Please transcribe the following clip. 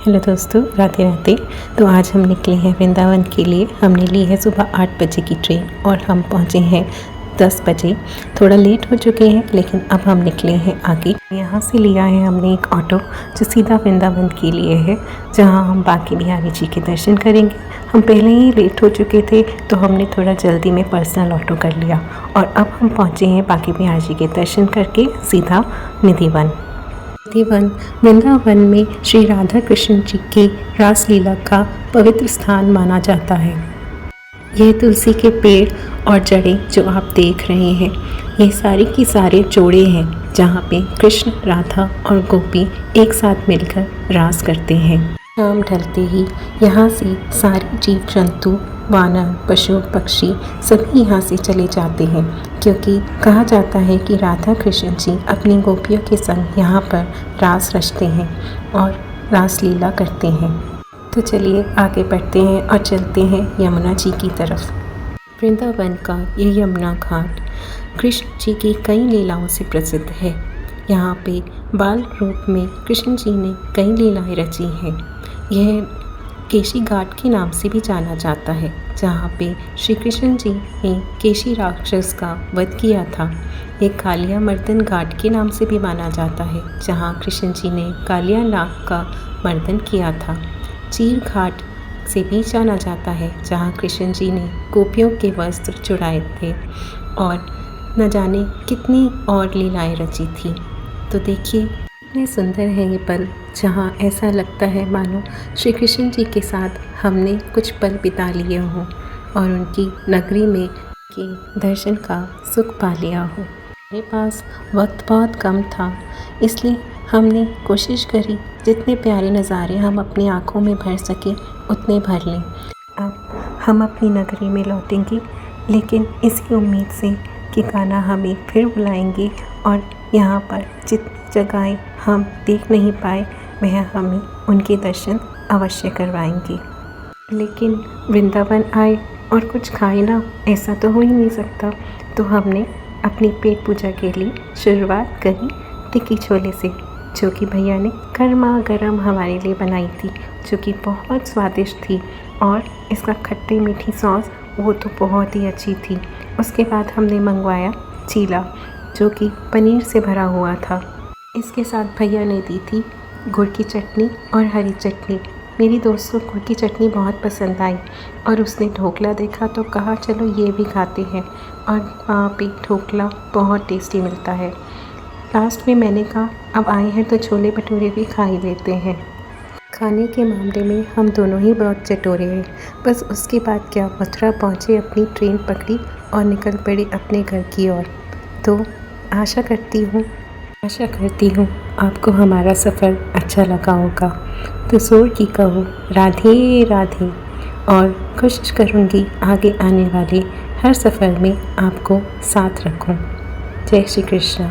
Hello दोस्तों, राधे राधे। तो आज हम निकले हैं वृंदावन के लिए। हमने ली है सुबह 8 बजे की ट्रेन और हम पहुँचे हैं 10 बजे। थोड़ा लेट हो चुके हैं लेकिन अब हम निकले हैं आगे। यहाँ से लिया है हमने एक ऑटो जो सीधा वृंदावन के लिए है, जहाँ हम बांके बिहारी जी के दर्शन करेंगे। हम पहले ही लेट हो चुके थे तो हमने थोड़ा जल्दी में पर्सनल ऑटो कर लिया और अब हम पहुँचे हैं बांके बिहारी जी के दर्शन करके सीधा निधिवन। वृंदावन में श्री राधा कृष्ण जी के रासलीला का पवित्र स्थान माना जाता है। यह तुलसी के पेड़ और जड़ें जो आप देख रहे हैं, ये सारे की सारे जोड़े हैं जहाँ पे कृष्ण, राधा और गोपी एक साथ मिलकर रास करते हैं। शाम ढलते ही यहाँ से सारे जीव जंतु, वानर, पशु पक्षी सभी यहाँ से चले जाते हैं, क्योंकि कहा जाता है कि राधा कृष्ण जी अपनी गोपियों के संग यहाँ पर रास रचते हैं और रासलीला करते हैं। तो चलिए आगे बढ़ते हैं और चलते हैं यमुना जी की तरफ। वृंदावन का ये यमुना घाट कृष्ण जी की कई लीलाओं से प्रसिद्ध है। यहाँ पे बाल रूप में कृष्ण जी ने कई लीलाएं रची हैं। यह केशी घाट के नाम से भी जाना जाता है, जहाँ पे श्री कृष्ण जी ने केशी राक्षस का वध किया था। एक कालिया मर्दन घाट के नाम से भी माना जाता है, जहाँ कृष्ण जी ने कालिया नाग का मर्दन किया था। चीर घाट से भी जाना जाता है, जहाँ कृष्ण जी ने गोपियों के वस्त्र चुराए थे और न जाने कितनी और लीलाएं रची थी। तो देखिए कितने सुंदर है ये पल, जहाँ ऐसा लगता है मानो श्री कृष्ण जी के साथ हमने कुछ पल बिता लिए हों और उनकी नगरी में के दर्शन का सुख पा लिया हो। मेरे पास वक्त बहुत कम था, इसलिए हमने कोशिश करी जितने प्यारे नज़ारे हम अपनी आँखों में भर सके उतने भर लें। अब हम अपनी नगरी में लौटेंगे, लेकिन इसी उम्मीद से कि कान्हा हमें फिर बुलाएंगे और यहाँ पर जितनी जगहें हम देख नहीं पाए वह हमें उनके दर्शन अवश्य करवाएंगे। लेकिन वृंदावन आए और कुछ खाए ना, ऐसा तो हो ही नहीं सकता। तो हमने अपनी पेट पूजा के लिए शुरुआत करी टिक्की छोले से, जो कि भैया ने गर्मा गर्म हमारे लिए बनाई थी, जो कि बहुत स्वादिष्ट थी। और इसका खट्टी मीठी सॉस वो तो बहुत ही अच्छी थी। उसके बाद हमने मंगवाया चीला, जो कि पनीर से भरा हुआ था। इसके साथ भैया ने दी थी गुड़ की चटनी और हरी चटनी। मेरी दोस्त को गुड़ की चटनी बहुत पसंद आई और उसने ढोकला देखा तो कहा चलो ये भी खाते हैं, और वहाँ पे ढोकला बहुत टेस्टी मिलता है। लास्ट में मैंने कहा अब आए हैं तो छोले भटूरे भी खा ही लेते हैं। खाने के मामले में हम दोनों ही बहुत चटोरे हैं। बस उसके बाद क्या, मथुरा पहुँचे, अपनी ट्रेन पकड़ी और निकल पड़े अपने घर की ओर। तो आशा करती हूँ आपको हमारा सफ़र अच्छा लगा होगा। तो जोर की कहो राधे राधे, और कोशिश करूँगी आगे आने वाले हर सफ़र में आपको साथ रखूँ। जय श्री कृष्ण।